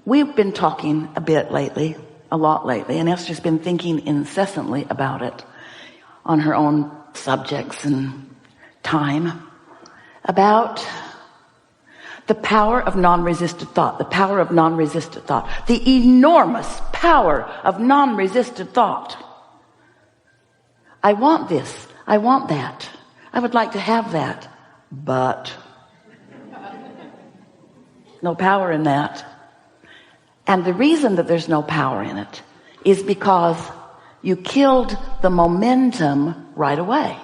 we've been talking a lot lately, and Esther's been thinking incessantly about it on her own subjects and time, about the power of non-resisted thought, the power of non-resisted thought, the enormous power of non-resisted thought. I want this. I want that. I would like to have that, but no power in that. And the reason that there's no power in it is because you killed the momentum right away.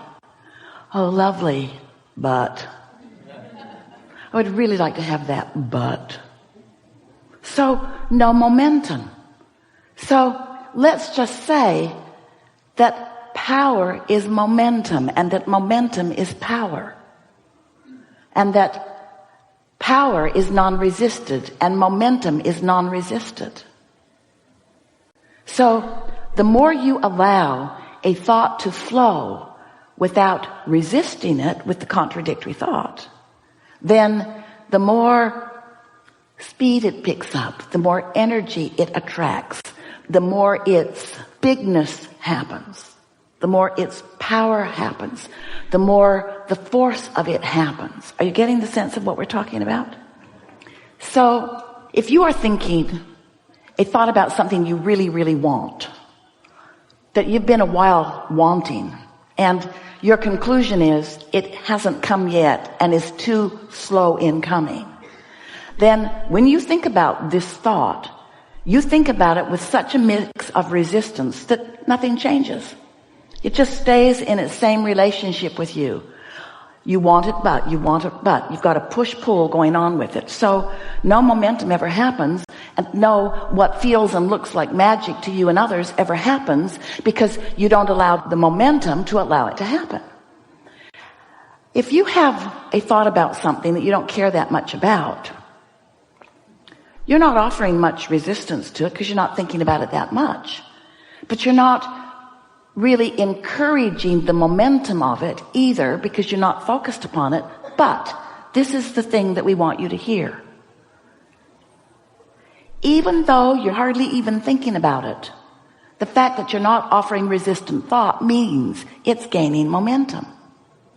Oh, lovely, but I would really like to have that, but. So no momentum. So let's just say that power is momentum, and that momentum is power, and that power is non-resisted and momentum is non-resisted. So the more you allow a thought to flow without resisting it with the contradictory thought, then the more speed it picks up, the more energy it attracts, the more its bigness happens, the more its power happens, the more the force of it happens. Are you getting the sense of what we're talking about? So if you are thinking a thought about something you really, really want, that you've been a while wanting, and your conclusion is it hasn't come yet and is too slow in coming, then when you think about this thought, you think about it with such a mix of resistance that nothing changes. It just stays in its same relationship with you. You want it, but you want it, but you've got a push-pull going on with it. So no momentum ever happens, and no what feels and looks like magic to you and others ever happens, because you don't allow the momentum to allow it to happen. If you have a thought about something that you don't care that much about, you're not offering much resistance to it because you're not thinking about it that much. But you're not really encouraging the momentum of it either, because you're not focused upon it. But this is the thing that we want you to hear. Even though you're hardly even thinking about it, the fact that you're not offering resistant thought means it's gaining momentum.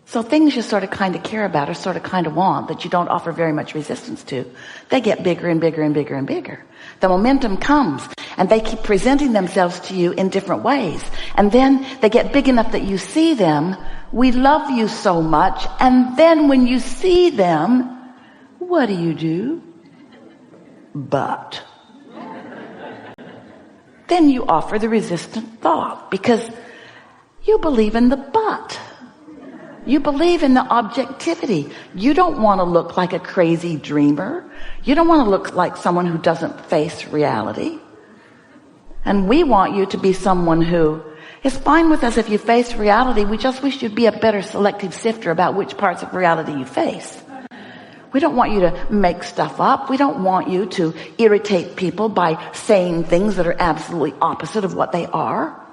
So things you sort of kind of care about or sort of kind of want that you don't offer very much resistance to, they get bigger and bigger and bigger and bigger. The momentum comes and they keep presenting themselves to you in different ways. And then they get big enough that you see them. We love you so much. And then when you see them, what do? But. Then you offer the resistant thought because you believe in the but. You believe in the objectivity. You don't want to look like a crazy dreamer. You don't want to look like someone who doesn't face reality. And we want you to be someone who is fine with us if you face reality. We just wish you'd be a better selective sifter about which parts of reality you face. We don't want you to make stuff up. We don't want you to irritate people by saying things that are absolutely opposite of what they are.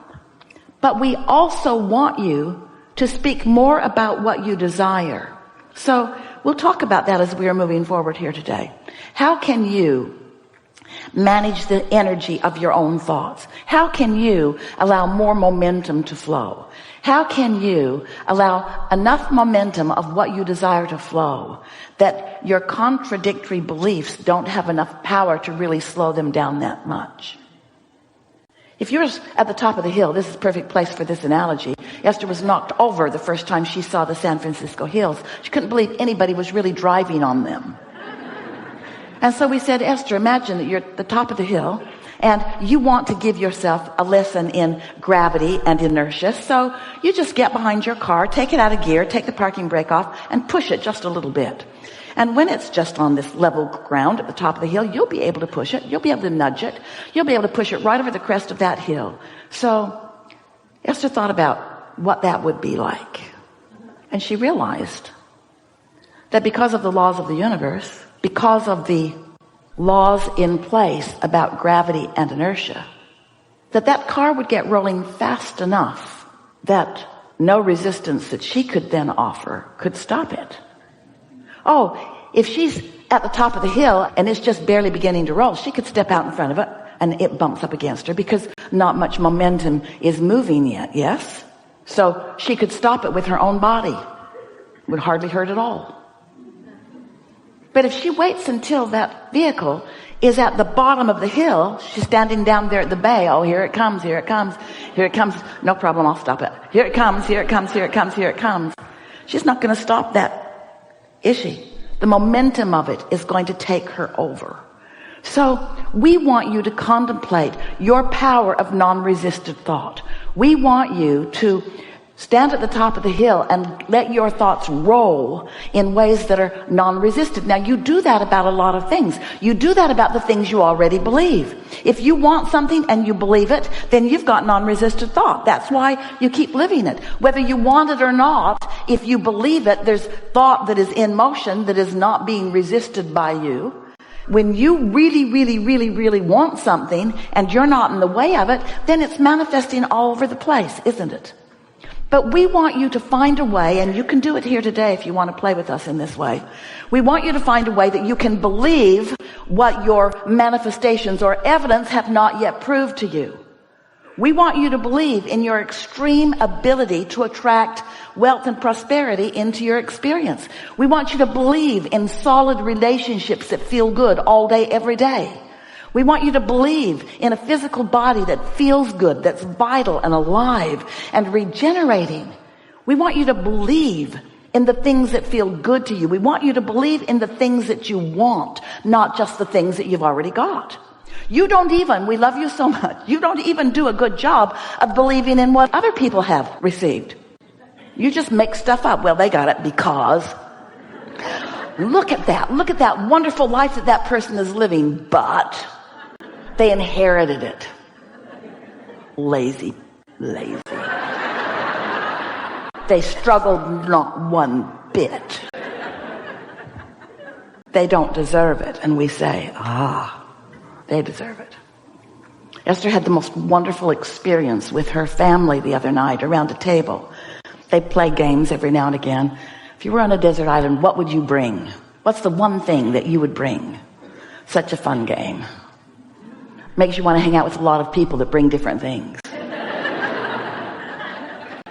But we also want you to speak more about what you desire. So we'll talk about that as we are moving forward here today. How can you manage the energy of your own thoughts? How can you allow more momentum to flow? How can you allow enough momentum of what you desire to flow that your contradictory beliefs don't have enough power to really slow them down that much? If you're at the top of the hill, this is a perfect place for this analogy. Esther was knocked over the first time she saw the San Francisco hills. She couldn't believe anybody was really driving on them. And so we said, Esther, imagine that you're at the top of the hill and you want to give yourself a lesson in gravity and inertia. So you just get behind your car, take it out of gear, take the parking brake off and push it just a little bit. And when it's just on this level ground at the top of the hill, you'll be able to push it. You'll be able to nudge it. You'll be able to push it right over the crest of that hill. So Esther thought about what that would be like. And she realized that because of the laws of the universe, because of the laws in place about gravity and inertia, that car would get rolling fast enough that no resistance that she could then offer could stop it. Oh, if she's at the top of the hill and it's just barely beginning to roll, she could step out in front of it and it bumps up against her because not much momentum is moving yet. Yes? So she could stop it with her own body. It would hardly hurt at all. But if she waits until that vehicle is at the bottom of the hill, she's standing down there at the bay. Oh, here it comes, here it comes, here it comes. No problem, I'll stop it. Here it comes, here it comes, here it comes, here it comes. She's not going to stop that, is she? The momentum of it is going to take her over. So we want you to contemplate your power of non-resisted thought. We want you to stand at the top of the hill and let your thoughts roll in ways that are non-resistant. Now, you do that about a lot of things. You do that about the things you already believe. If you want something and you believe it, then you've got non-resistant thought. That's why you keep living it. Whether you want it or not, if you believe it, there's thought that is in motion that is not being resisted by you. When you really want something and you're not in the way of it, then it's manifesting all over the place, isn't it? But we want you to find a way, and you can do it here today if you want to play with us in this way. We want you to find a way that you can believe what your manifestations or evidence have not yet proved to you. We want you to believe in your extreme ability to attract wealth and prosperity into your experience. We want you to believe in solid relationships that feel good all day, every day. We want you to believe in a physical body that feels good, that's vital and alive and regenerating. We want you to believe in the things that feel good to you. We want you to believe in the things that you want, not just the things that you've already got. We love you so much, you don't even do a good job of believing in what other people have received. You just make stuff up. Well, they got it because... Look at that wonderful life that person is living, but... they inherited it. Lazy. They struggled not one bit. They don't deserve it. And we say, they deserve it. Esther had the most wonderful experience with her family the other night around a table. They play games every now and again. If you were on a desert island, what would you bring? What's the one thing that you would bring? Such a fun game. Makes you want to hang out with a lot of people that bring different things.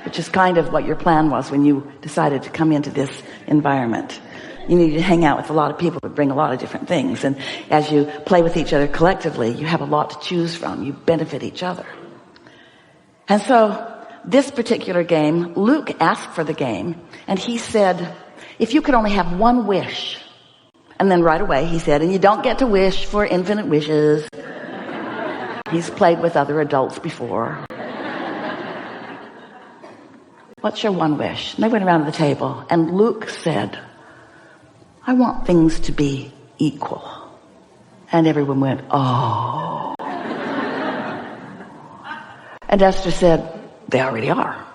Which is kind of what your plan was when you decided to come into this environment. You need to hang out with a lot of people that bring a lot of different things. And as you play with each other collectively, you have a lot to choose from. You benefit each other. And so this particular game, Luke asked for the game. And he said, if you could only have one wish. And then right away he said, and you don't get to wish for infinite wishes. He's played with other adults before. What's your one wish? And they went around the table and Luke said, I want things to be equal. And everyone went, oh. And Esther said, they already are.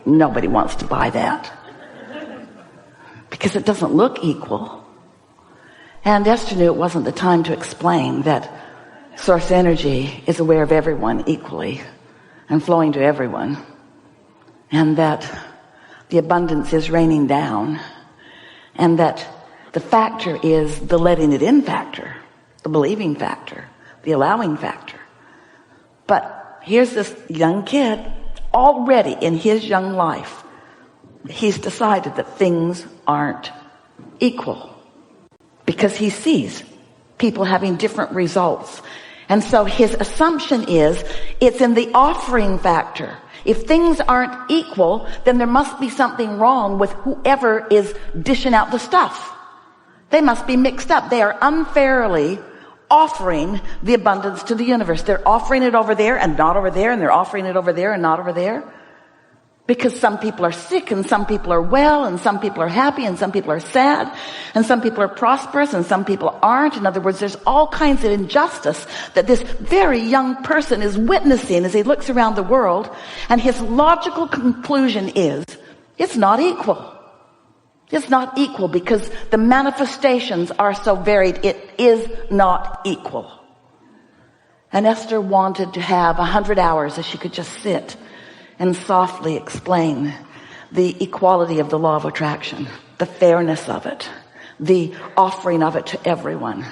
Nobody wants to buy that. Because it doesn't look equal. And Esther knew it wasn't the time to explain that source energy is aware of everyone equally and flowing to everyone. And that the abundance is raining down. And that the factor is the letting it in factor, the believing factor, the allowing factor. But here's this young kid, already in his young life, he's decided that things aren't equal. Because he sees people having different results. And so his assumption is it's in the offering factor. If things aren't equal, then there must be something wrong with whoever is dishing out the stuff. They must be mixed up. They are unfairly offering the abundance to the universe. They're offering it over there and not over there, and they're offering it over there and not over there. Because some people are sick and some people are well and some people are happy and some people are sad and some people are prosperous and some people aren't. In other words, there's all kinds of injustice that this very young person is witnessing as he looks around the world, and his logical conclusion is it's not equal. It's not equal because the manifestations are so varied. It is not equal. And Esther wanted to have 100 hours that she could just sit and softly explain the equality of the law of attraction. the fairness of it, the offering of it to everyone.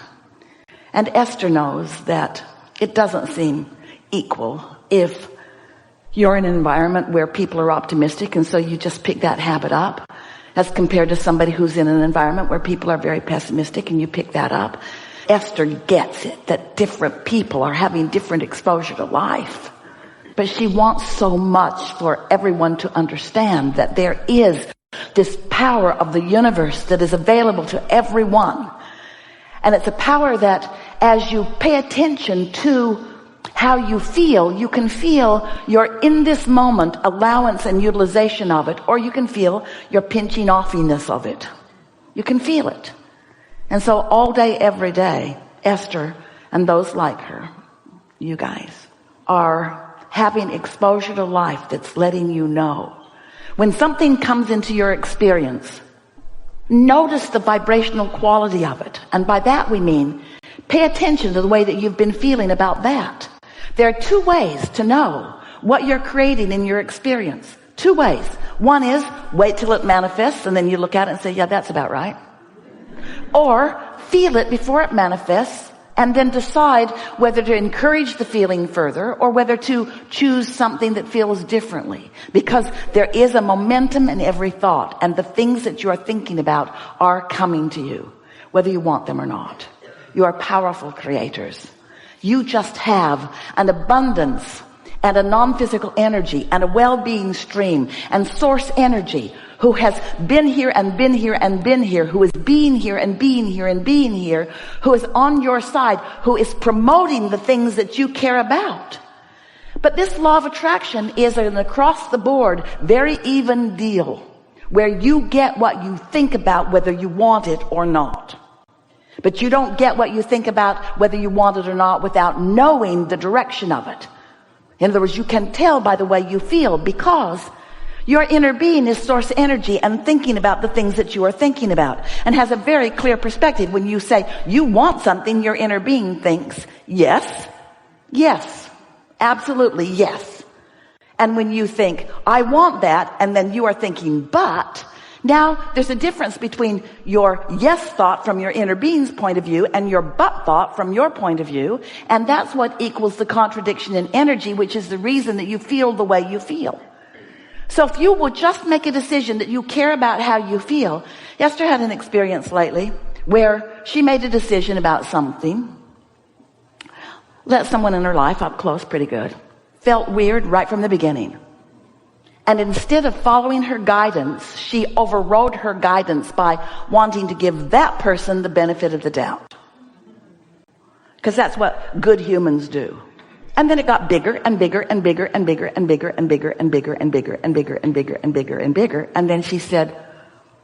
And Esther knows that it doesn't seem equal if you're in an environment where people are optimistic, and so you just pick that habit up, as compared to somebody who's in an environment where people are very pessimistic and you pick that up. Esther gets it that different people are having different exposure to life. But she wants so much for everyone to understand that there is this power of the universe that is available to everyone. And it's a power that as you pay attention to how you feel, you can feel your in this moment allowance and utilization of it, or you can feel your pinching offiness of it. You can feel it. And so all day, every day, Esther and those like her, you guys, are having exposure to life that's letting you know. When something comes into your experience, notice the vibrational quality of it. And by that we mean, pay attention to the way that you've been feeling about that. There are two ways to know what you're creating in your experience. Two ways. One is wait till it manifests and then you look at it and say, yeah, that's about right. Or feel it before it manifests and then decide whether to encourage the feeling further or whether to choose something that feels differently. Because there is a momentum in every thought, and the things that you are thinking about are coming to you, whether you want them or not. You are powerful creators. You just have an abundance and a non-physical energy and a well-being stream and source energy who has been here and been here and been here, who is being here and being here and being here, who is on your side, who is promoting the things that you care about. But this law of attraction is an across the board, very even deal, where you get what you think about whether you want it or not. But you don't get what you think about whether you want it or not without knowing the direction of it. In other words, you can tell by the way you feel, because your inner being is source energy and thinking about the things that you are thinking about, and has a very clear perspective. When you say you want something, your inner being thinks, yes, yes, absolutely yes. And when you think, I want that, and then you are thinking, but, now there's a difference between your yes thought from your inner being's point of view and your but thought from your point of view. And that's what equals the contradiction in energy, which is the reason that you feel the way you feel. So if you will just make a decision that you care about how you feel. Esther had an experience lately where she made a decision about something, let someone in her life up close pretty good, felt weird right from the beginning. And instead of following her guidance, she overrode her guidance by wanting to give that person the benefit of the doubt. Because that's what good humans do. And then it got bigger and bigger and bigger and bigger and bigger and bigger and bigger and bigger and bigger and bigger and bigger and bigger. And then she said,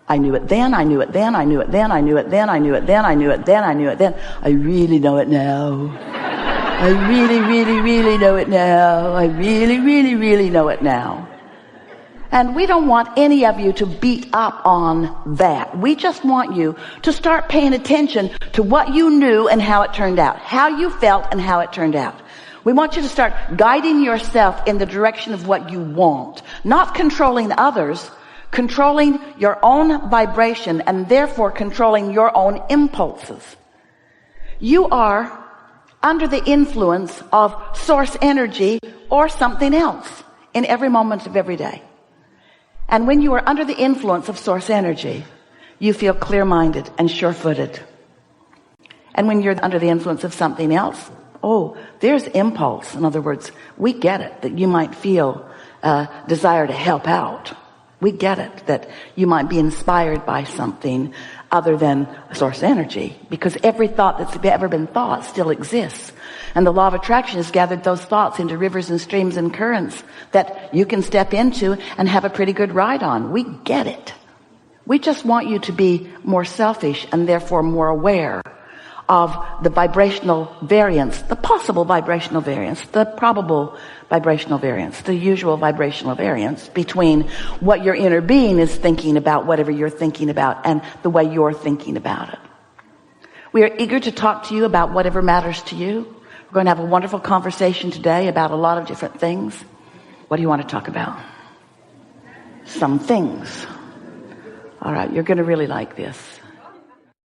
I knew it then, I knew it then, I knew it then, I knew it then, I knew it then, I knew it then, I knew it then. I really know it now. I really, really, really know it now. I really, really, really know it now. And we don't want any of you to beat up on that. We just want you to start paying attention to what you knew and how it turned out, how you felt and how it turned out. We want you to start guiding yourself in the direction of what you want, not controlling others, controlling your own vibration and therefore controlling your own impulses. You are under the influence of source energy or something else in every moment of every day. And when you are under the influence of source energy, you feel clear-minded and sure-footed. And when you're under the influence of something else, oh, there's impulse. In other words, we get it that you might feel a desire to help out. We get it that you might be inspired by something other than source energy, because every thought that's ever been thought still exists. And the law of attraction has gathered those thoughts into rivers and streams and currents that you can step into and have a pretty good ride on. We get it. We just want you to be more selfish and therefore more aware of the vibrational variance, the possible vibrational variance, the probable vibrational variance, the usual vibrational variance between what your inner being is thinking about, whatever you're thinking about, and the way you're thinking about it. We are eager to talk to you about whatever matters to you. We're going to have a wonderful conversation today about a lot of different things. What do you want to talk about? Some things. All right, you're going to really like this.